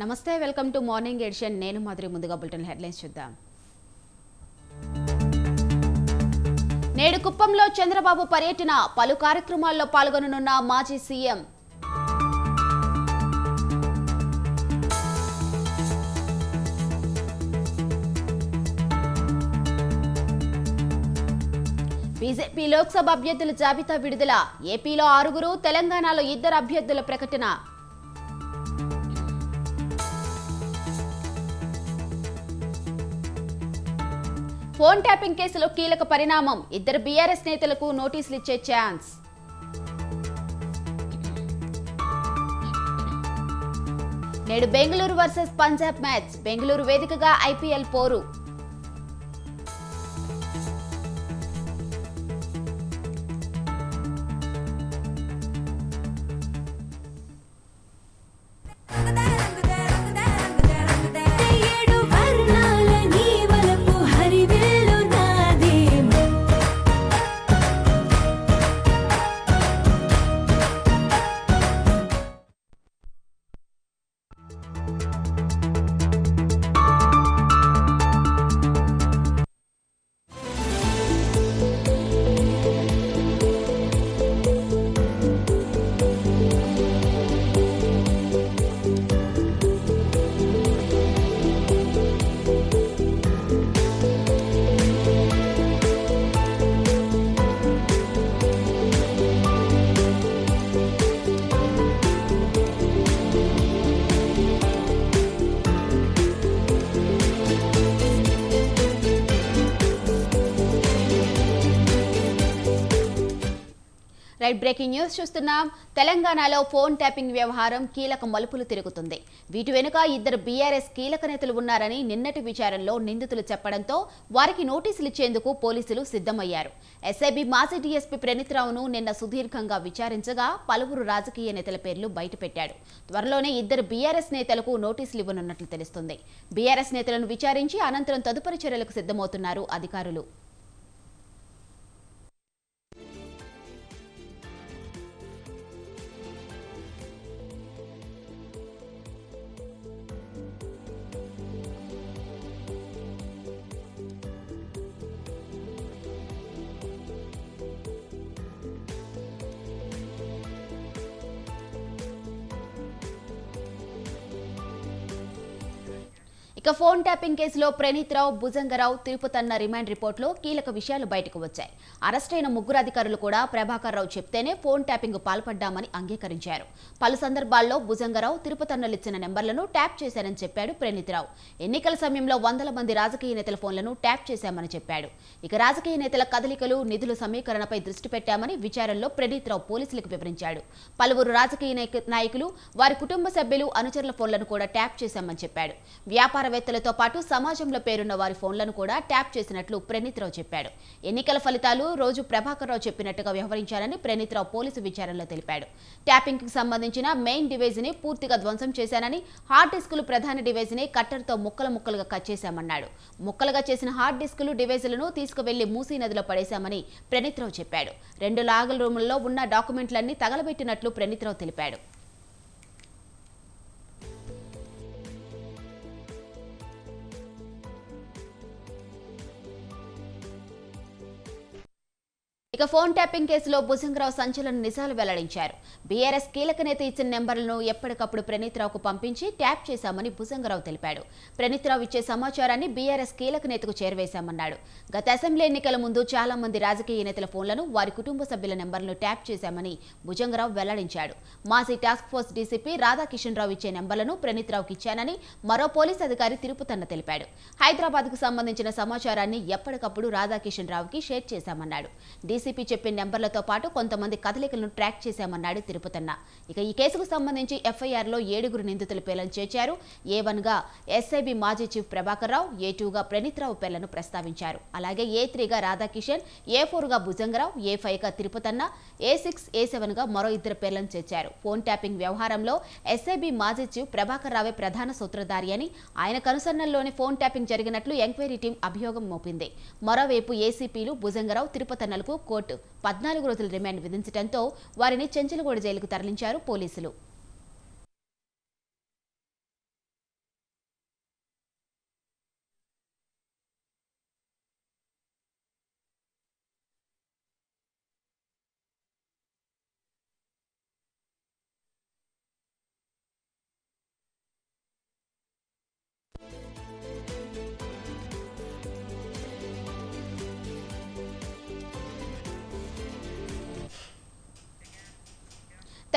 నమస్తే welcome to morning edition నేను మాదిరి ముందుగా బులెటిన్ హెడ్లైన్స్ చూద్దాం నేడు కుప్పంలో చంద్రబాబు పర్యటన పలు కార్యక్రమాల్లో పాల్గొననున్న మాజీ సీఎం బీజేపీ లోక్సభ అభ్యర్థుల జాబితా విడుదల ఏపీలో 6 తెలంగాణలో 2 అభ్యర్థుల ప్రకటన ఫోన్ ట్యాపింగ్ కేసులో కీలక పరిణామం 2 బీఆర్ఎస్ నేతలకు నోటీసులు ఇచ్చే ఛాన్స్ నేడు బెంగళూరు వర్సెస్ పంజాబ్ మ్యాచ్ బెంగళూరు వేదికగా ఐపీఎల్ పోరు రైట్ బ్రేకింగ్ న్యూస్ చూస్తున్నాం. తెలంగాణలో ఫోన్ ట్యాపింగ్ వ్యవహారం కీలక మలుపులు తిరుగుతుంది. వీటి వెనుక 2 బీఆర్ఎస్ కీలక నేతలు ఉన్నారని నిన్నటి విచారణలో నిందితులు చెప్పడంతో వారికి నోటీసులు ఇచ్చేందుకు పోలీసులు సిద్ధమయ్యారు. ఎస్ఐబి మాజీ డీఎస్పీ ప్రణీత్రావును నిన్న సుదీర్ఘంగా విచారించగా పలువురు రాజకీయ నేతల పేర్లు బయటపెట్టాడు. త్వరలోనే 2 బీఆర్ఎస్ నేతలకు నోటీసులు ఇవ్వనున్నట్లు తెలుస్తుంది. బీఆర్ఎస్ నేతలను విచారించి అనంతరం తదుపరి చర్యలకు సిద్ధమవుతున్నారు అధికారులు. ఇక ఫోన్ ట్యాపింగ్ కేసులో ప్రణీత్రావు, భుజంగరావు, తిరుపతన్న రిమాండ్ రిపోర్టులో కీలక విషయాలు బయటకు వచ్చాయి. అరెస్టైన 3 అధికారులు కూడా ప్రభాకర్ రావు చెప్తేనే ఫోన్ ట్యాపింగ్ పాల్పడ్డామని అంగీకరించారు. పలు సందర్భాల్లో భుజంగరావు, తిరుపతన్నలు ఇచ్చిన నెంబర్లను ట్యాప్ చేశారని చెప్పాడు ప్రణీత్రావు. ఎన్నికల సమయంలో 100 మంది రాజకీయ నేతల ఫోన్లను ట్యాప్ చేశామని చెప్పాడు. ఇక రాజకీయ నేతల కదలికలు, నిధుల సమీకరణపై దృష్టి పెట్టామని విచారణలో ప్రణీత్రావు పోలీసులకు వివరించాడు. పలువురు రాజకీయ నాయకులు, వారి కుటుంబ సభ్యులు, అనుచరుల ఫోన్లను కూడా ట్యాప్ చేశామని చెప్పాడు. వ్యాపారవేత్తలతో పాటు సమాజంలో పేరున్న వారి ఫోన్లను కూడా ట్యాప్ చేసినట్లు ప్రణీత్రావు చెప్పాడు. ఎన్నికల ఫలితాలు రోజు ప్రభాకర్ రావు చెప్పినట్టుగా వ్యవహరించారని ప్రణీత్రావు పోలీసు విచారణలో తెలిపాడు. ట్యాపింగ్ కి సంబంధించిన మెయిన్ డివైస్ ని పూర్తిగా ధ్వంసం చేశానని, హార్డ్ డిస్కులు ప్రధాన డివైస్ ని కట్టర్తో ముక్కలుగా కట్ చేశామన్నాడు. ముక్కలుగా చేసిన హార్డ్ డిస్కులు, డివైజులను తీసుకువెళ్లి మూసీ నదిలో పడేశామని ప్రణీత్రావు చెప్పాడు. 2 లాగల్ రూముల్లో ఉన్న డాక్యుమెంట్లన్నీ తగలబెట్టినట్లు ప్రణీత్రావు తెలిపాడు. ఇక ఫోన్ ట్యాపింగ్ కేసులో భుజంగరావు సంచలన నిజాలు వెల్లడించారు. బీఆర్ఎస్ కీలక నేత ఇచ్చిన నెంబర్లను ఎప్పటికప్పుడు ప్రణీత్రావుకు పంపించి ట్యాప్ చేశామని భుజంగరావు తెలిపాడు. ప్రణీత్రావు ఇచ్చే సమాచారాన్ని బీఆర్ఎస్ కీలక నేతకు చేరవేశామన్నాడు. గత అసెంబ్లీ ఎన్నికల ముందు చాలా మంది రాజకీయ నేతల ఫోన్లను, వారి కుటుంబ సభ్యుల నెంబర్లను ట్యాప్ చేశామని భుజంగరావు వెల్లడించాడు. మాజీ టాస్క్ ఫోర్స్ డీసీపీ రాధాకిషన్ రావు ఇచ్చే నెంబర్లను ప్రణీత్రావుకి ఇచ్చానని మరో పోలీస్ అధికారి తిరుపతన్న తెలిపాడు. హైదరాబాద్కు సంబంధించిన సమాచారాన్ని ఎప్పటికప్పుడు రాధాకిషన్ రావుకి షేర్ చేశామన్నాడు. డీసీపీ చెప్పిన నెంబర్లతో పాటు కొంతమంది కదలికలను ట్రాక్ చేశామన్నాడు తిరుపతన్న. ఇక ఈ కేసుకు సంబంధించి ఎఫ్ఐఆర్లో 7 నిందితుల పేర్లను చేర్చారు. A1 గా ఎస్ఐబి మాజీ చీఫ్ ప్రభాకర్ రావు, A2 గా ప్రణీత్రావు పేర్లను ప్రస్తావించారు. అలాగే A3 గా రాధాకిషన్, A4 గా భుజంగరావు, A5 గా తిరుపతన్న, A6, A7 గా మరో 2 పేర్లను చేర్చారు. ఫోన్ ట్యాపింగ్ వ్యవహారంలో ఎస్ఐబి మాజీ చీఫ్ ప్రభాకర్ రావే ప్రధాన సూత్రధారి అని, ఆయన కనుసన్నల్లోనే ఫోన్ ట్యాపింగ్ జరిగినట్లు ఎంక్వైరీ టీం అభియోగం మోపింది. మరోవైపు ఏసీపీలు భుజంగరావు, తిరుపతన్నలకు కోర్టు 14 రోజుల రిమాండ్ విధించడంతో వారిని చెంచలగూడ జైలుకు తరలించారు పోలీసులు.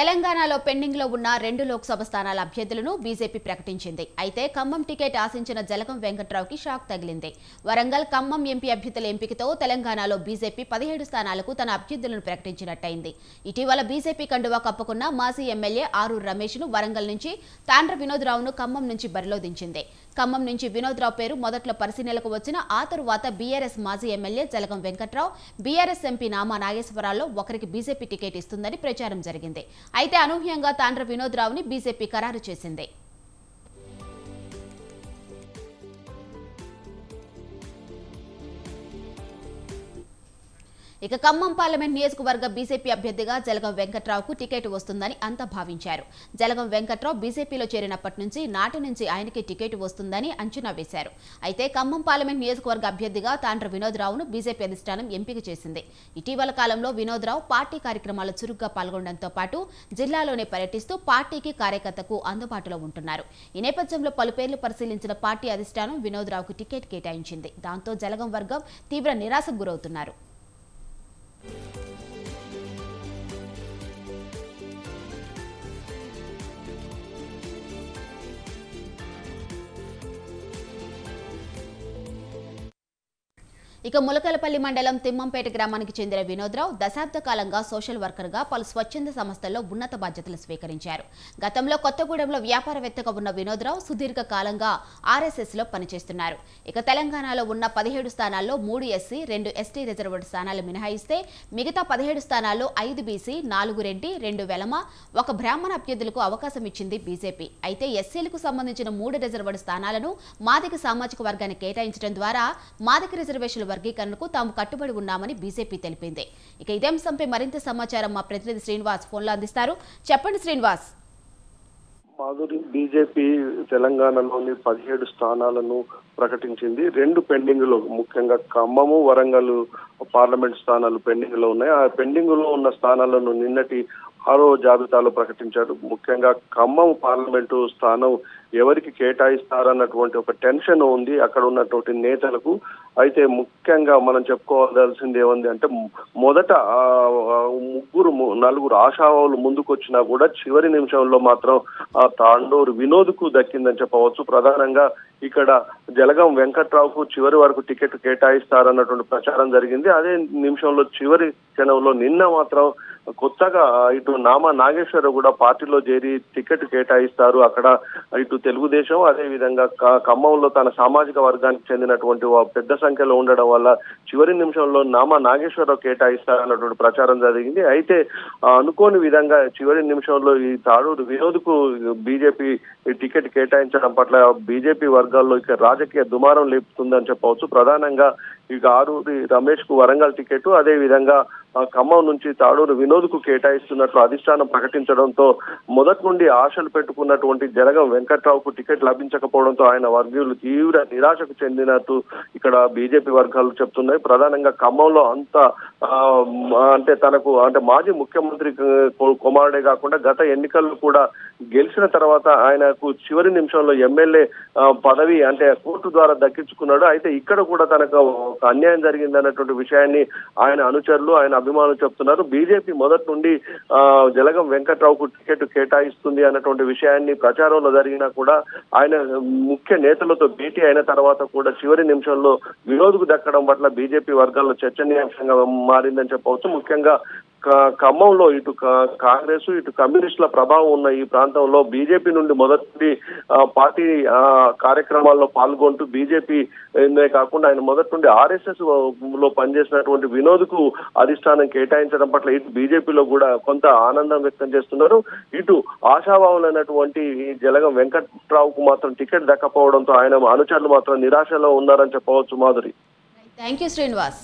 తెలంగాణలో పెండింగ్లో ఉన్న 2 లోక్సభ స్థానాల అభ్యర్థులను బీజేపీ ప్రకటించింది. అయితే ఖమ్మం టికెట్ ఆశించిన జలగం వెంకట్రావుకి షాక్ తగిలింది. వరంగల్, ఖమ్మం ఎంపీ అభ్యర్థుల ఎంపికతో తెలంగాణలో బీజేపీ 17 స్థానాలకు తన అభ్యర్థులను ప్రకటించినట్టయింది. ఇటీవల బీజేపీ కండువా కప్పుకున్న మాజీ ఎమ్మెల్యే ఆరూరు రమేష్ను వరంగల్ నుంచి, తాండ్ర వినోద్రావును ఖమ్మం నుంచి బరిలో దించింది. ఖమ్మం నుంచి వినోద్రావు పేరు మొదట్లో పరిశీలనకు వచ్చిన ఆ తరువాత బీఆర్ఎస్ మాజీ MLA Jalagam Venkatrao, BRS MP Nama నాగేశ్వరరావులో ఒకరికి బీజేపీ టికెట్ ఇస్తుందని ప్రచారం జరిగింది. అయితే అనూహ్యంగా తాండ్ర వినోద్రావుని బీజేపీ ఖరారు చేసింది. ఇక ఖమ్మం పార్లమెంట్ నియోజకవర్గ బీజేపీ అభ్యర్థిగా జలగం వెంకట్రావుకు టికెట్ వస్తుందని అంతా భావించారు. జలగం వెంకట్రావు బీజేపీలో చేరినప్పటి నుంచి నాటి నుంచి ఆయనకి టికెట్ వస్తుందని అంచనా వేశారు. అయితే ఖమ్మం పార్లమెంట్ నియోజకవర్గ అభ్యర్థిగా తాండ్ర వినోద్రావును బీజేపీ అధిష్టానం ఎంపిక చేసింది. ఇటీవల కాలంలో వినోద్రావు పార్టీ కార్యక్రమాల్లో చురుగ్గా పాల్గొనడంతో పాటు జిల్లాలోనే పర్యటిస్తూ పార్టీకి కార్యకర్తకు అందుబాటులో ఉంటున్నారు. ఈ నేపథ్యంలో పలు పేర్లు పరిశీలించిన పార్టీ అధిష్టానం వినోద్రావుకు టికెట్ కేటాయించింది. దాంతో జలగం వర్గం తీవ్ర నిరాశకు గురవుతున్నారు. ఇక ములకలపల్లి మండలం తిమ్మంపేట గ్రామానికి చెందిన వినోద్రావు దశాబ్ద కాలంగా సోషల్ వర్కర్గా పలు స్వచ్ఛంద సంస్థల్లో ఉన్నత బాధ్యతలు స్వీకరించారు. గతంలో కొత్తగూడెంలో వ్యాపారవేత్తగా ఉన్న వినోద్రావు సుదీర్ఘ కాలంగా ఆర్ఎస్ఎస్లో పనిచేస్తున్నారు. ఇక తెలంగాణలో ఉన్న 17 స్థానాల్లో 3 ఎస్సీ, 2 ఎస్టీ రిజర్వ్డ్ స్థానాలు మినహాయిస్తే మిగతా 17 స్థానాల్లో 5 బీసీ, 4 రెడ్డి, 2 వెలమ, 1 బ్రాహ్మణ అభ్యర్థులకు అవకాశం ఇచ్చింది బీజేపీ. అయితే ఎస్సీలకు సంబంధించిన 3 రిజర్వ్డ్ స్థానాలను మాదిగ సామాజిక వర్గానికి కేటాయించడం ద్వారా మాదిగ రిజర్వేషన్ల వర్గీకరణకు తాము కట్టుబడి ఉన్నామని బీజేపీ తెలిపింది. ఇక ఇదే అంశంపై మరింత సమాచారం మా ప్రతినిధి శ్రీనివాస్ ఫోన్లో అందిస్తారు. చెప్పండి శ్రీనివాస్. మాధురి, బీజేపీ తెలంగాణలోని 17 స్థానాలను ప్రకటించింది. 2 పెండింగ్ లో, ముఖ్యంగా ఖమ్మము, వరంగల్ పార్లమెంట్ స్థానాలు పెండింగ్ లో ఉన్నాయి. ఆ పెండింగ్ లో ఉన్న స్థానాలను నిన్నటి 6వ జాబితాలో ప్రకటించారు. ముఖ్యంగా ఖమ్మం పార్లమెంటు స్థానం ఎవరికి కేటాయిస్తారన్నటువంటి ఒక టెన్షన్ ఉంది అక్కడ ఉన్నటువంటి నేతలకు. అయితే ముఖ్యంగా మనం చెప్పుకోవాల్సింది ఏముంది అంటే, మొదట 4 ఆశావాహులు ముందుకొచ్చినా కూడా చివరి నిమిషంలో మాత్రం తాండూరు వినోద్కు దక్కిందని చెప్పవచ్చు. ప్రధానంగా ఇక్కడ జలగం వెంకట్రావుకు చివరి వరకు టికెట్ కేటాయిస్తారన్నటువంటి ప్రచారం జరిగింది. అదే నిమిషంలో చివరి క్షణంలో నిన్న మాత్రం కొత్తగా ఇటు నామా నాగేశ్వరరావు కూడా పార్టీలో చేరి టికెట్ కేటాయిస్తారు. అక్కడ ఇటు తెలుగుదేశం, అదే విధంగా ఖమ్మంలో తన సామాజిక వర్గానికి చెందినటువంటి పెద్ద సంఖ్యలో ఉండడం వల్ల చివరి నిమిషంలో నామా నాగేశ్వరరావు కేటాయిస్తారన్నటువంటి ప్రచారం జరిగింది. అయితే అనుకోని విధంగా చివరి నిమిషంలో ఈ తాడూరు వినోద్కు బీజేపీ టికెట్ కేటాయించడం పట్ల బీజేపీ వర్గాల్లో ఇక రాజకీయ దుమారం లేపుతుందని చెప్పవచ్చు. ప్రధానంగా ఇక ఆరూరి రమేష్ కు వరంగల్ టికెట్, అదే విధంగా ఖమ్మం నుంచి తాడూరు వినోద్కు కేటాయిస్తున్నట్లు అధిష్టానం ప్రకటించడంతో మొదటి నుండి ఆశలు పెట్టుకున్నటువంటి జలగం వెంకట్రావుకు టికెట్ లభించకపోవడంతో ఆయన వర్గీయులు తీవ్ర నిరాశకు చెందినట్టు ఇక్కడ బీజేపీ వర్గాలు చెప్తున్నాయి. ప్రధానంగా ఖమ్మంలో అంటే తనకు మాజీ ముఖ్యమంత్రి కుమారుడే కాకుండా గత ఎన్నికల్లో కూడా గెలిచిన తర్వాత ఆయనకు చివరి నిమిషంలో ఎమ్మెల్యే పదవి కోర్టు ద్వారా దక్కించుకున్నాడు. అయితే ఇక్కడ కూడా తనకు అన్యాయం జరిగింది అన్నటువంటి విషయాన్ని ఆయన అనుచరులు, ఆయన అభిమానులు చెప్తున్నారు. బీజేపీ మొదటి నుండి జలగం వెంకట్రావుకు టికెట్ కేటాయిస్తుంది అన్నటువంటి విషయాన్ని ప్రచారంలో జరిగినా కూడా ఆయన ముఖ్య నేతలతో భేటీ అయిన తర్వాత కూడా చివరి నిమిషంలో వినోద్కు దక్కడం పట్ల బీజేపీ వర్గాల్లో చర్చనీయాంశంగా మారిందని చెప్పవచ్చు. ముఖ్యంగా ఖమ్మంలో ఇటు కాంగ్రెస్, ఇటు కమ్యూనిస్టుల ప్రభావం ఉన్న ఈ ప్రాంతంలో బీజేపీ నుండి మొదటి పార్టీ కార్యక్రమాల్లో పాల్గొంటూ బీజేపీ కాకుండా ఆయన మొదటి నుండి ఆర్ఎస్ఎస్ లో పనిచేసినటువంటి వినోద్కు అధిష్టానం కేటాయించడం పట్ల ఇటు బీజేపీలో కూడా కొంత ఆనందం వ్యక్తం చేస్తున్నారు. ఇటు ఆశావాహులైనటువంటి జలగం వెంకట్రావుకు మాత్రం టికెట్ దక్కపోవడంతో ఆయన అనుచరులు మాత్రం నిరాశలో ఉన్నారని చెప్పవచ్చు. Madhuri, thank you Srinivas.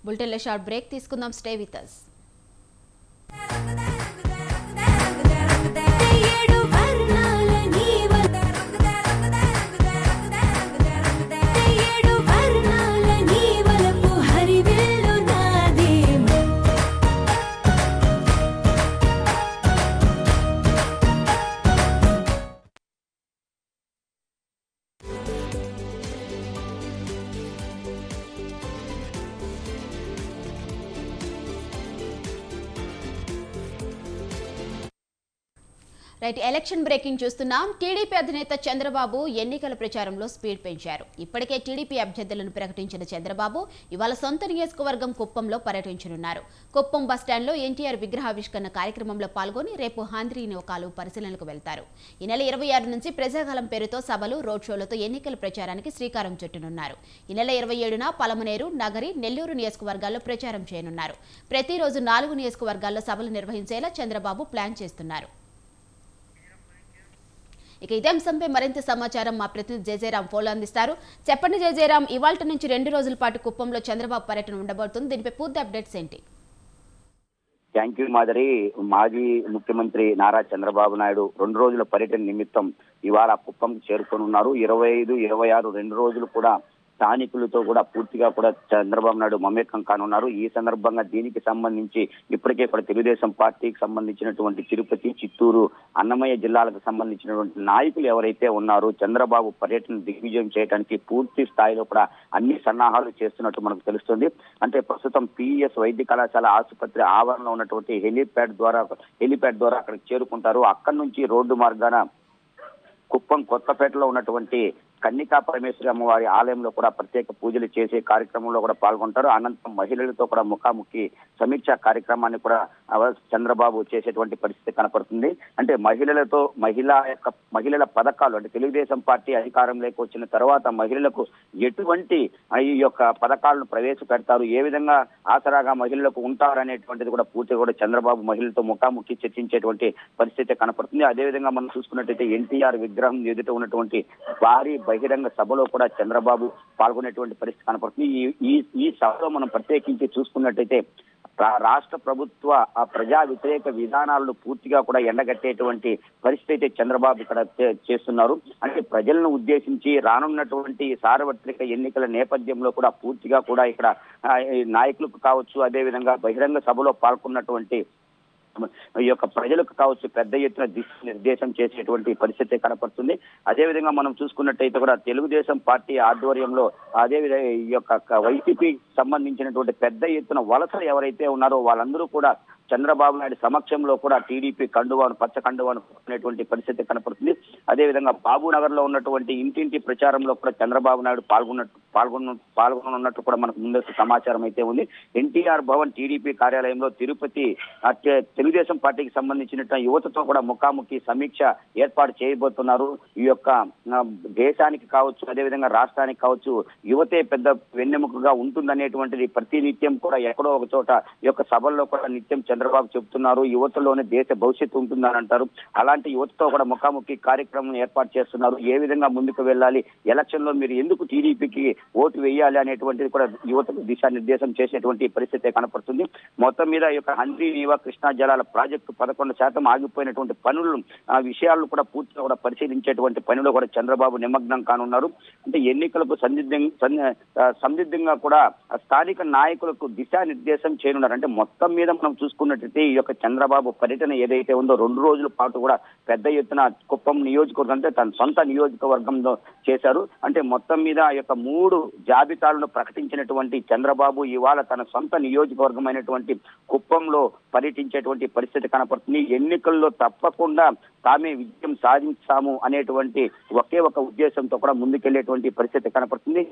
బులెటిన్లో షార్ట్ బ్రేక్ తీసుకుందాం. Stay with us. Right, election breaking చూస్తున్నాం. టీడీపీ అధినేత చంద్రబాబు ఎన్నికల ప్రచారంలో స్పీడ్ పెంచారు. ఇప్పటికే టీడీపీ అభ్యర్థులను ప్రకటించిన చంద్రబాబు ఇవాళ సొంత నియోజకవర్గం కుప్పంలో పర్యటించనున్నారు. కుప్పం బస్టాండ్లో ఎన్టీఆర్ విగ్రహావిష్కరణ కార్యక్రమంలో పాల్గొని రేపు హాంద్రీ నౌకాలు పరిశీలనకు వెళ్తారు. ఈ నెల 26 నుంచి ప్రజాగలం పేరుతో సభలు, రోడ్ షోలతో ఎన్నికల ప్రచారానికి శ్రీకారం చుట్టనున్నారు. ఈ నెల 27న పలమనేరు, నగరి, నెల్లూరు నియోజకవర్గాల్లో ప్రచారం చేయనున్నారు. ప్రతిరోజు 4 నియోజకవర్గాల్లో సభలు నిర్వహించేలా చంద్రబాబు ప్లాన్ చేస్తున్నారు. ఇక ఇదే అంశంపై మరింత సమాచారం మా ప్రతినిధి జయజయరాం ఫోన్లో అందిస్తారు. చెప్పండి జయజయరాం, ఇవాళ నుంచి 2 రోజుల పాటు కుప్పంలో చంద్రబాబు పర్యటన ఉండబోతుంది. దీనిపై పూర్తి అప్డేట్స్ ఏంటి? Thank you Madhuri. మాజీ ముఖ్యమంత్రి నారా చంద్రబాబు నాయుడు 2 రోజుల పర్యటన నిమిత్తం ఇవాళ కుప్పం చేరుకోనున్నారు. 25, 26 2 రోజులు కూడా స్థానికులతో కూడా పూర్తిగా కూడా చంద్రబాబు నాయుడు మమేకం కానున్నారు. ఈ సందర్భంగా దీనికి సంబంధించి ఇప్పటికే కూడా తెలుగుదేశం పార్టీకి సంబంధించినటువంటి తిరుపతి, చిత్తూరు, అన్నమయ్య జిల్లాలకు సంబంధించినటువంటి నాయకులు ఎవరైతే ఉన్నారో చంద్రబాబు పర్యటన దిగ్విజయం చేయడానికి పూర్తి స్థాయిలో కూడా అన్ని సన్నాహాలు చేస్తున్నట్టు మనకు తెలుస్తుంది. అంటే ప్రస్తుతం పిఎస్ వైద్య కళాశాల ఆసుపత్రి ఆవరణలో ఉన్నటువంటి హెలిప్యాడ్ ద్వారా అక్కడికి చేరుకుంటారు. అక్కడి నుంచి రోడ్డు మార్గాన కుప్పం కొత్తపేటలో ఉన్నటువంటి కన్నికా పరమేశ్వరి అమ్మవారి ఆలయంలో కూడా ప్రత్యేక పూజలు చేసే కార్యక్రమంలో కూడా పాల్గొంటారు. అనంతరం మహిళలతో కూడా ముఖాముఖి సమీక్ష కార్యక్రమాన్ని కూడా చంద్రబాబు చేసేటువంటి పరిస్థితి కనపడుతుంది. అంటే మహిళల పథకాలు, అంటే తెలుగుదేశం పార్టీ అధికారంలోకి వచ్చిన తర్వాత మహిళలకు ఎటువంటి ఈ యొక్క పథకాలను ప్రవేశపెడతారు, ఏ విధంగా ఆసరాగా మహిళలకు ఉంటారనేటువంటిది కూడా పూర్తిగా కూడా చంద్రబాబు మహిళలతో ముఖాముఖి చర్చించేటువంటి పరిస్థితి కనపడుతుంది. అదేవిధంగా మనం చూసుకున్నట్టయితే ఎన్టీఆర్ విగ్రహం ఎదుట ఉన్నటువంటి భారీ బహిరంగ సభలో కూడా చంద్రబాబు పాల్గొనేటువంటి పరిస్థితి కనపడుతుంది. ఈ సభలో మనం ప్రత్యేకించి చూసుకున్నట్టయితే రాష్ట్ర ప్రభుత్వ ప్రజా వ్యతిరేక విధానాలను పూర్తిగా కూడా ఎండగట్టేటువంటి పరిస్థితి చంద్రబాబు ఇక్కడ చేస్తున్నారు. అంటే ప్రజలను ఉద్దేశించి రానున్నటువంటి సార్వత్రిక ఎన్నికల నేపథ్యంలో కూడా పూర్తిగా కూడా ఇక్కడ నాయకులకు కావచ్చు, అదేవిధంగా బహిరంగ సభలో పాల్గొన్నటువంటి ఈ యొక్క ప్రజలకు కావచ్చు పెద్ద ఎత్తున దిశానిర్దేశం చేసేటువంటి పరిస్థితి కనపడుతుంది. అదేవిధంగా మనం చూసుకున్నట్టయితే కూడా తెలుగుదేశం పార్టీ ఆధ్వర్యంలో అదేవిధంగా ఈ యొక్క వైసీపీ సంబంధించినటువంటి పెద్ద ఎత్తున వలసలు ఎవరైతే ఉన్నారో వాళ్ళందరూ కూడా చంద్రబాబు నాయుడు సమక్షంలో కూడా టీడీపీ పచ్చ కండువాను కొనేటువంటి పరిస్థితి కనపడుతుంది. అదేవిధంగా బాబునగర్ లో ఉన్నటువంటి ఇంటింటి ప్రచారంలో కూడా చంద్రబాబు నాయుడు పాల్గొనున్నట్టు కూడా మనకు ముందస్తు సమాచారం అయితే ఉంది. ఎన్టీఆర్ భవన్ టీడీపీ కార్యాలయంలో తిరుపతి తెలుగుదేశం పార్టీకి సంబంధించిన యువతతో కూడా ముఖాముఖి సమీక్ష ఏర్పాటు చేయబోతున్నారు. ఈ యొక్క దేశానికి కావచ్చు, అదేవిధంగా రాష్ట్రానికి కావచ్చు యువతే పెద్ద వెన్నెముకగా ఉంటుందనేటువంటిది ప్రతి నిత్యం కూడా ఎక్కడో ఒక చోట ఈ యొక్క సభల్లో కూడా నిత్యం చంద్రబాబు చెబుతున్నారు. యువతలోనే దేశ భవిష్యత్తు ఉంటుందని అంటారు. అలాంటి యువతతో కూడా ముఖాముఖి కార్యక్రమం ఏర్పాటు చేస్తున్నారు. ఏ విధంగా ముందుకు వెళ్ళాలి, ఎలక్షన్ లో మీరు ఎందుకు టీడీపీకి ఓటు వేయాలి అనేటువంటిది కూడా యువతకు దిశానిర్దేశం చేసేటువంటి పరిస్థితి కనపడుతుంది. మొత్తం మీద ఈ యొక్క హంద్రీ నీవా కృష్ణా జలాల ప్రాజెక్టు 11% ఆగిపోయినటువంటి పనులను విషయాలను కూడా పూర్తిగా కూడా పరిశీలించేటువంటి పనిలో కూడా చంద్రబాబు నిమగ్నం కానున్నారు. అంటే ఎన్నికలకు సందిగ్ధంగా కూడా స్థానిక నాయకులకు దిశానిర్దేశం చేయనున్నారు. అంటే మొత్తం మీద మనం చూసుకున్నట్టయితే ఈ యొక్క చంద్రబాబు పర్యటన ఏదైతే ఉందో 2 రోజుల పాటు కూడా పెద్ద ఎత్తున కుప్పం నియోజకవర్గం అంటే తన సొంత నియోజకవర్గంలో చేశారు. అంటే మొత్తం మీద ఈ యొక్క 3 జాబితాలను ప్రకటించినటువంటి చంద్రబాబు ఇవాళ తన సొంత నియోజకవర్గం అయినటువంటి కుప్పంలో పర్యటించేటువంటి పరిస్థితి కనపడుతుంది. ఎన్నికల్లో తప్పకుండా తామే విజయం సాధించాము అనేటువంటి ఒకే ఒక ఉద్దేశంతో కూడా ముందుకెళ్లేటువంటి పరిస్థితి కనపడుతుంది.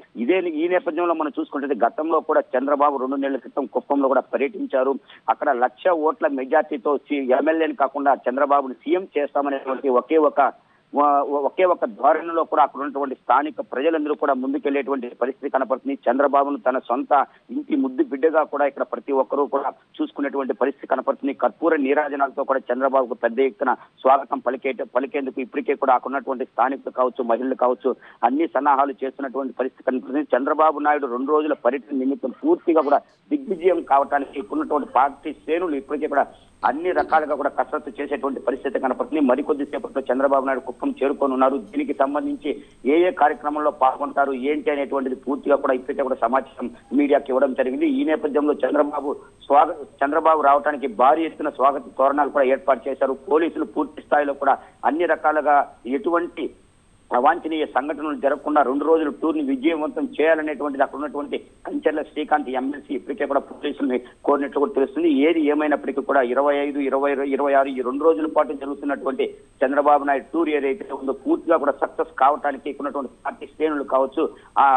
ఈ నేపథ్యంలో మనం చూసుకుంటే గతంలో కూడా చంద్రబాబు 2 నెలల క్రితం కుప్పంలో కూడా పర్యటించారు. అక్కడ 1,00,000 ఓట్ల మెజార్టీతో ఎమ్మెల్యేని కాకుండా చంద్రబాబుని సీఎం చేస్తామనేటువంటి ఒకే ఒక ధోరణిలో కూడా అక్కడ ఉన్నటువంటి స్థానిక ప్రజలందరూ కూడా ముందుకెళ్లేటువంటి పరిస్థితి కనపడుతుంది. చంద్రబాబును తన సొంత ఇంటి ముద్దు బిడ్డగా కూడా ఇక్కడ ప్రతి ఒక్కరూ కూడా చూసుకునేటువంటి పరిస్థితి కనపడుతుంది. కర్పూర నీరాజనాలతో కూడా చంద్రబాబుకు పెద్ద ఎత్తున స్వాగతం పలికేందుకు ఇప్పటికే కూడా అక్కడ ఉన్నటువంటి స్థానికులు కావచ్చు, మహిళలు కావచ్చు అన్ని సన్నాహాలు చేస్తున్నటువంటి పరిస్థితి కనపడుతుంది. చంద్రబాబు నాయుడు 2 రోజుల పర్యటన నిమిత్తం పూర్తిగా కూడా దిగ్విజయం కావడానికి ఉన్నటువంటి పార్టీ శ్రేణులు ఇప్పటికే కూడా అన్ని రకాలుగా కూడా కసరత్తు చేసేటువంటి పరిస్థితి కనపడుతుంది. మరికొద్ది సేపట్లో చంద్రబాబు నాయుడు కుప్పం చేరుకోనున్నారు. దీనికి సంబంధించి ఏ కార్యక్రమంలో పాల్గొంటారు ఏంటి అనేటువంటిది పూర్తిగా కూడా ఇప్పటికే కూడా సమాచారం మీడియాకి ఇవ్వడం జరిగింది. ఈ నేపథ్యంలో చంద్రబాబు రావడానికి భారీ ఎత్తున స్వాగత తోరణాలు కూడా ఏర్పాటు చేశారు. పోలీసులు పూర్తి స్థాయిలో కూడా అన్ని రకాలుగా ఎటువంటి అవాంఛనీయ సంఘటనలు జరగకుండా 2 రోజులు టూర్ ని విజయవంతం చేయాలనేటువంటిది అక్కడ ఉన్నటువంటి కంచెర్ల శ్రీకాంత్ ఎమ్మెల్సీ ఇప్పటికే కూడా పోలీసుల్ని కోరినట్లు కూడా తెలుస్తుంది. ఏది ఏమైనప్పటికీ కూడా 25, 20, 26 ఈ 2 రోజుల పాటు జరుగుతున్నటువంటి చంద్రబాబు నాయుడు టూర్ ఏదైతే ఉందో పూర్తిగా కూడా సక్సెస్ కావడానికి ఉన్నటువంటి పార్టీ శ్రేణులు కావచ్చు,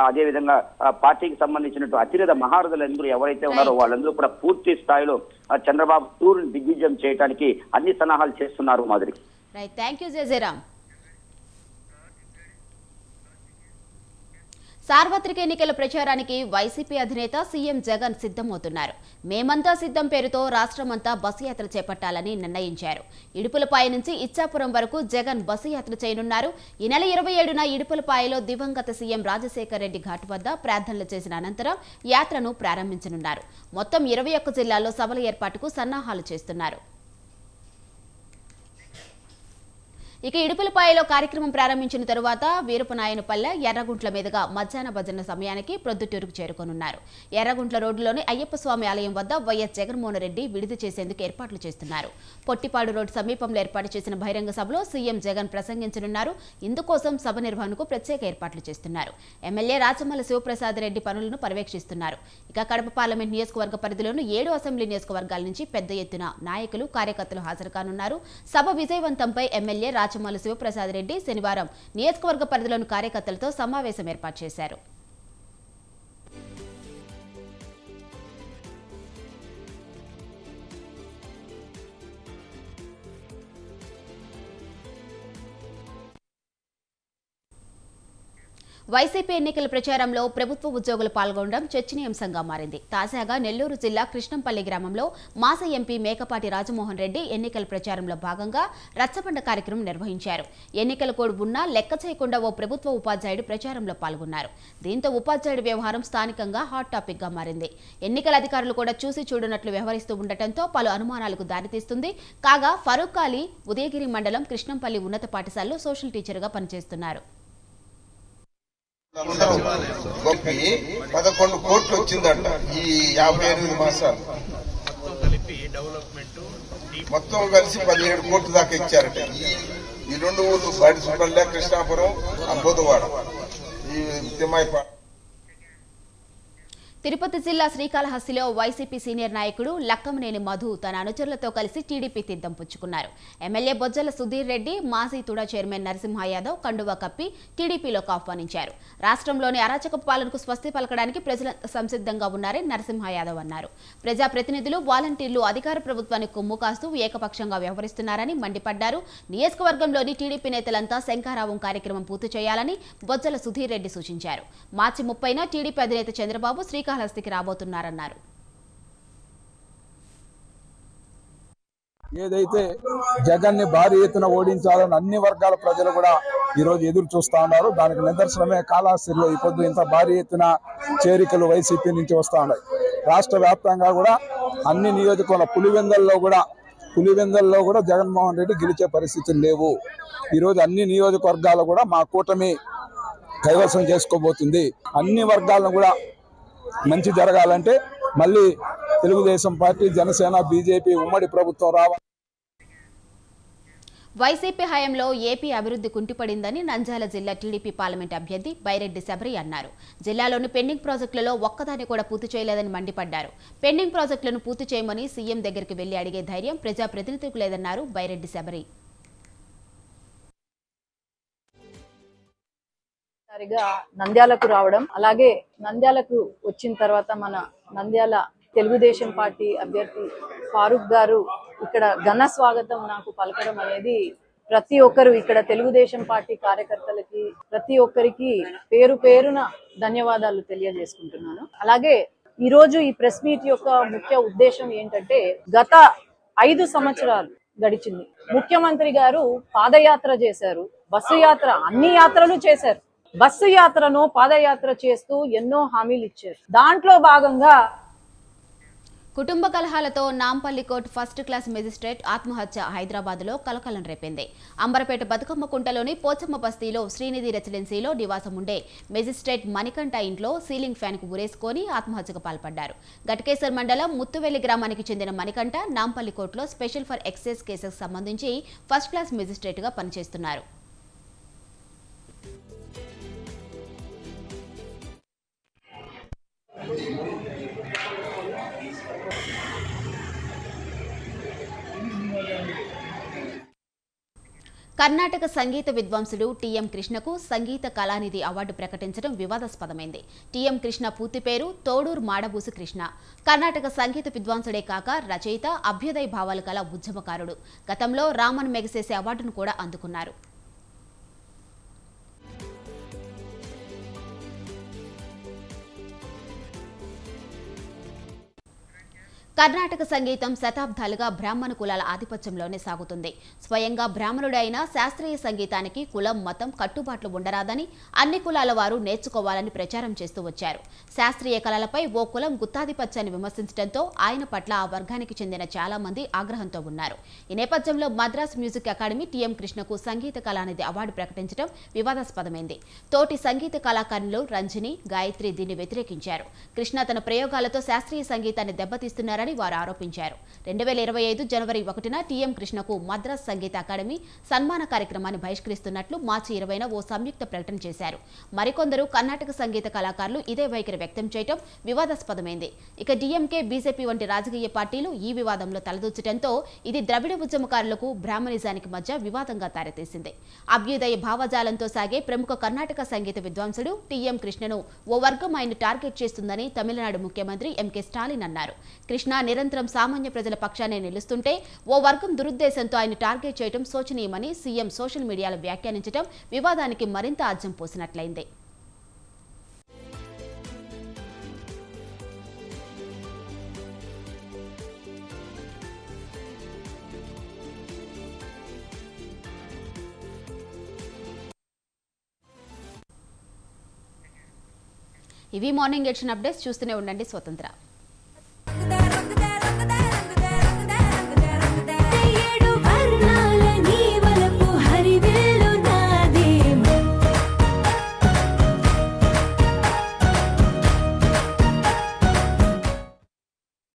అదేవిధంగా పార్టీకి సంబంధించినటువంటి అతిరథ మహారథులందరూ ఎవరైతే ఉన్నారో వాళ్ళందరూ కూడా పూర్తి స్థాయిలో చంద్రబాబు టూర్ ని దిగ్విజయం చేయడానికి అన్ని సన్నాహాలు చేస్తున్నారు. మాదిరి థ్యాంక్ యూ జయరామ్. సార్వత్రిక ఎన్నికల ప్రచారానికి వైసీపీ అధినేత సీఎం జగన్ సిద్ధమవుతున్నారు. మేమంతా సిద్ధం పేరుతో రాష్ట్రమంతా బస్సు యాత్ర చేపట్టాలని నిర్ణయించారు. ఇడుపులపాయ నుంచి ఇచ్చాపురం వరకు జగన్ బస్సు యాత్ర చేయనున్నారు. ఈ నెల 27న ఇడుపులపాయలో దివంగత సీఎం రాజశేఖర్ రెడ్డి ఘాట్ వద్ద ప్రార్థనలు చేసిన అనంతరం యాత్రను ప్రారంభించనున్నారు. మొత్తం 21 జిల్లాల్లో సభల ఏర్పాటుకు సన్నాహాలు చేస్తున్నారు. ఇక ఇడుపులపాయలో కార్యక్రమం ప్రారంభించిన తరువాత వీరపనాయనపల్లె ఎర్రగుంట్ల మీదుగా మధ్యాహ్న భజన సమయానికి ప్రొద్దుటూరుకు చేరుకోనున్నారు. ఎర్రగుంట్ల రోడ్డులోని అయ్యప్ప స్వామి ఆలయం వద్ద వైఎస్ జగన్మోహన్ రెడ్డి విడుదల చేసేందుకు ఏర్పాట్లు చేస్తున్నారు. పొట్టిపాడు రోడ్డు సమీపంలో ఏర్పాటు చేసిన బహిరంగ సభలో సీఎం జగన్ ప్రసంగించనున్నారు. ఇందుకోసం సభ నిర్వహణకు ప్రత్యేక ఏర్పాట్లు చేస్తున్నారు. ఎమ్మెల్యే రాచమల్ల శివప్రసాద్ రెడ్డి పనులను పర్యవేక్షిస్తున్నారు. ఇక కడప పార్లమెంట్ నియోజకవర్గ పరిధిలోని 7 అసెంబ్లీ నియోజకవర్గాల నుంచి పెద్ద ఎత్తున నాయకులు కార్యకర్తలు హాజరు కానున్నారు. సభ విజయవంతంపై ఎమ్మెల్యే రాచమల్ల శివప్రసాద్ రెడ్డి శనివారం నియోజకవర్గ పరిధిలోని కార్యకర్తలతో సమావేశం ఏర్పాటు చేశారు. వైసీపీ ఎన్నికల ప్రచారంలో ప్రభుత్వ ఉద్యోగులు పాల్గొనడం చర్చనీయాంశంగా మారింది. తాజాగా నెల్లూరు జిల్లా కృష్ణంపల్లి గ్రామంలో మాజీ ఎంపీ మేకపాటి రాజమోహన్ రెడ్డి ఎన్నికల ప్రచారంలో భాగంగా రచ్చబండ కార్యక్రమం నిర్వహించారు. ఎన్నికల కోడ్ ఉన్నా లెక్క చేయకుండా ఓ ప్రభుత్వ ఉపాధ్యాయుడు ప్రచారంలో పాల్గొన్నారు. దీంతో ఉపాధ్యాయుడి వ్యవహారం స్థానికంగా హాట్ టాపిక్ గా మారింది. ఎన్నికల అధికారులు కూడా చూసి చూడనట్లు వ్యవహరిస్తూ ఉండటంతో పలు అనుమానాలకు దారితీస్తుంది. కాగా ఫరూక్ అలీ ఉదయగిరి మండలం కృష్ణంపల్లి ఉన్నత పాఠశాలలో సోషల్ టీచర్ గా పనిచేస్తున్నారు. 11 కోట్లు వచ్చిందంట ఈ 58 మాసాలు మొత్తం కలిసి 17 కోట్లు దాకా ఇచ్చారట. ఈ 2 ఊర్లు బడిసుపల్లె, కృష్ణాపురం, అంబోదవాడ, ఈ తిమ్మాయిపాడు. తిరుపతి జిల్లా శ్రీకాళహస్తిలో వైసీపీ సీనియర్ నాయకుడు లక్కమనేని మధు తన అనుచరులతో కలిసి టీడీపీ తీర్థం పుచ్చుకున్నారు. ఎమ్మెల్యే బొజ్జల సుధీర్ రెడ్డి, మాజీ తుడా చైర్మన్ నరసింహ యాదవ్ కండువా కప్పి టీడీపీలోకి ఆహ్వానించారు. రాష్ట్రంలోని అరాచక పాలనకు స్వస్తి పలకడానికి ప్రజలు సంసిద్ధంగా ఉన్నారని నరసింహ యాదవ్ అన్నారు. ప్రజాప్రతినిధులు, వాలంటీర్లు అధికార ప్రభుత్వానికి కొమ్ము కాస్తూ ఏకపక్షంగా వ్యవహరిస్తున్నారని మండిపడ్డారు. నియోజకవర్గంలోని టీడీపీ నేతలంతా శంఖారావం కార్యక్రమం పూర్తి చేయాలని బొజ్జల సుధీర్ రెడ్డి సూచించారు. మార్చి 30న టీడీపీ అధినేత చంద్రబాబు శ్రీకాళహస్తికి రాబోతున్నారన్నారు. ఏదైతే జగన్ ని భారీ ఎత్తున ఓడించాలని అన్ని వర్గాల ప్రజలు కూడా ఈ రోజు ఎదురు చూస్తా ఉన్నారు. దానికి నిదర్శనమే కాళహస్తిలో ఈ పొద్దు ఇంత భారీ ఎత్తున చేరికలు వైసీపీ నుంచి వస్తా ఉన్నాయి. రాష్ట్ర వ్యాప్తంగా కూడా అన్ని నియోజకవర్గాల పులివెందల్లో కూడా జగన్మోహన్ రెడ్డి గెలిచే పరిస్థితులు లేవు. ఈరోజు అన్ని నియోజకవర్గాలు కూడా మా కూటమి కైవసం చేసుకోబోతుంది. అన్ని వర్గాలను కూడా మంచి జరగాలంటే మళ్ళీ తెలుగుదేశం పార్టీ, జనసేన, బీజేపీ ఉమ్మడి ప్రభుత్వం రావాలి. వైసీపీ హయాంలో ఏపీ అభివృద్ధి కుంటిపడిందని నంద్యాల జిల్లా టీడీపీ పార్లమెంట్ అభ్యర్థి బైరెడ్డి శబరి అన్నారు. జిల్లాలోని పెండింగ్ ప్రాజెక్టులలో ఒక్కదాన్ని కూడా పూర్తి చేయలేదని మండిపడ్డారు. పెండింగ్ ప్రాజెక్టులను పూర్తి చేయమని సీఎం దగ్గరికి వెళ్లి అడిగే ధైర్యం ప్రజాప్రతినిధులకు లేదన్నారు బైరెడ్డి శబరి. నంద్యాలకు రావడం, అలాగే నంద్యాలకు వచ్చిన తర్వాత మన నంద్యాల తెలుగుదేశం పార్టీ అభ్యర్థి ఫారూక్ గారు ఇక్కడ ఘన స్వాగతం నాకు పలకడం అనేది ప్రతి ఒక్కరు ఇక్కడ తెలుగుదేశం పార్టీ కార్యకర్తలకి ప్రతి ఒక్కరికి పేరు పేరున ధన్యవాదాలు తెలియజేసుకుంటున్నాను. అలాగే ఈ రోజు ఈ ప్రెస్ మీట్ యొక్క ముఖ్య ఉద్దేశం ఏంటంటే, గత 5 సంవత్సరాలు గడిచింది. ముఖ్యమంత్రి గారు పాదయాత్ర చేశారు, బస్సు యాత్ర, అన్ని యాత్రలు చేశారు. బస్సు యాత్రను పాదయాత్ర చేస్తూ ఎన్నో హామీలు ఇచ్చారు. దాంట్లో భాగంగా కుటుంబ కలహాలతో Nampally court first class magistrate ఆత్మహత్య హైదరాబాద్లో కలకలం రేపింది. అంబరపేట బతుకమ్మ కుంటలోని పోచమ్మ బస్తీలో శ్రీనిధి రెసిడెన్సీలో నివాసం ఉండే మెజిస్ట్రేట్ మణికంఠ ఇంట్లో సీలింగ్ ఫ్యాన్ కు గురేసుకొని ఆత్మహత్యకు పాల్పడ్డారు. గట్కేసర్ మండలం ముత్తువెల్లి గ్రామానికి చెందిన మణికంఠ నాంపల్లి కోర్టులో స్పెషల్ ఫర్ ఎక్సైజ్ కేసుకు సంబంధించి ఫస్ట్ క్లాస్ మెజిస్ట్రేట్ గా పనిచేస్తున్నారు. కర్ణాటక సంగీత విద్వాంసుడు టీఎం కృష్ణకు సంగీత కళానిధి అవార్డు ప్రకటించడం వివాదాస్పదమైంది. టీఎం కృష్ణ పూర్తి పేరు తోడూరు మాడబూసు కృష్ణ. కర్ణాటక సంగీత విద్వాంసుడే కాక రచయిత, అభ్యుదయ భావాలు కల ఉద్యమకారుడు. గతంలో రామన్ మెగసెసే అవార్డును కూడా అందుకున్నారు. కర్ణాటక సంగీతం శతాబ్దాలుగా బ్రాహ్మణ కులాల ఆధిపత్యంలోనే సాగుతుంది. స్వయంగా బ్రాహ్మణుడైన శాస్త్రీయ సంగీతానికి కులం, మతం కట్టుబాట్లు ఉండరాదని, అన్ని కులాల వారు నేర్చుకోవాలని ప్రచారం చేస్తూ వచ్చారు. శాస్త్రీయ కళలపై ఓ కులం గుత్తాధిపత్యాన్ని విమర్శించడంతో ఆయన పట్ల ఆ వర్గానికి చెందిన చాలా మంది ఆగ్రహంతో ఉన్నారు. ఈ నేపథ్యంలో మద్రాస్ మ్యూజిక్ అకాడమీ టీఎం కృష్ణకు సంగీత కళానిధి అవార్డు ప్రకటించడం వివాదాస్పదమైంది. తోటి సంగీత కళాకారులు రంజని, గాయత్రి దీన్ని వ్యతిరేకించారు. కృష్ణ తన ప్రయోగాలతో శాస్త్రీయ సంగీతాన్ని దెబ్బతీస్తున్నారని వారు ఆరోపించారు. 2025 జనవరి 1న టీఎం కృష్ణకు మద్రాస్ సంగీత అకాడమీ సన్మాన కార్యక్రమాన్ని బహిష్కరిస్తున్నట్లు మార్చి 20న ఓ సంయుక్త ప్రకటన చేశారు. మరికొందరు కర్ణాటక సంగీత కళాకారులు ఇదే వైఖరి వ్యక్తం చేయడం వివాదాస్పదమైంది. ఇక డీఎంకే, బీజేపీ వంటి రాజకీయ పార్టీలు ఈ వివాదంలో తలదూర్చడంతో ఇది ద్రవిడ ఉద్యమకారులకు బ్రాహ్మణిజానికి మధ్య వివాదంగా దారితీసింది. అభ్యుదయ భావజాలంతో సాగే ప్రముఖ కర్ణాటక సంగీత విద్వాంసుడు టీఎం కృష్ణను ఓ వర్గం ఆయన టార్గెట్ చేస్తుందని తమిళనాడు ముఖ్యమంత్రి ఎంకే స్టాలిన్ అన్నారు. కృష్ణ నిరంతరం సామాన్య ప్రజల పక్షానే నిలుస్తుంటే ఓ వర్గం దురుద్దేశంతో ఆయన టార్గెట్ చేయడం శోచనీయమని సీఎం సోషల్ మీడియాలో వ్యాఖ్యానించడం వివాదానికి మరింత ఆజ్యం పోసినట్లయింది. ఇవి మార్నింగ్ ఎడిషన్ అప్డేట్స్. చూస్తూనే ఉండండి స్వతంత్ర.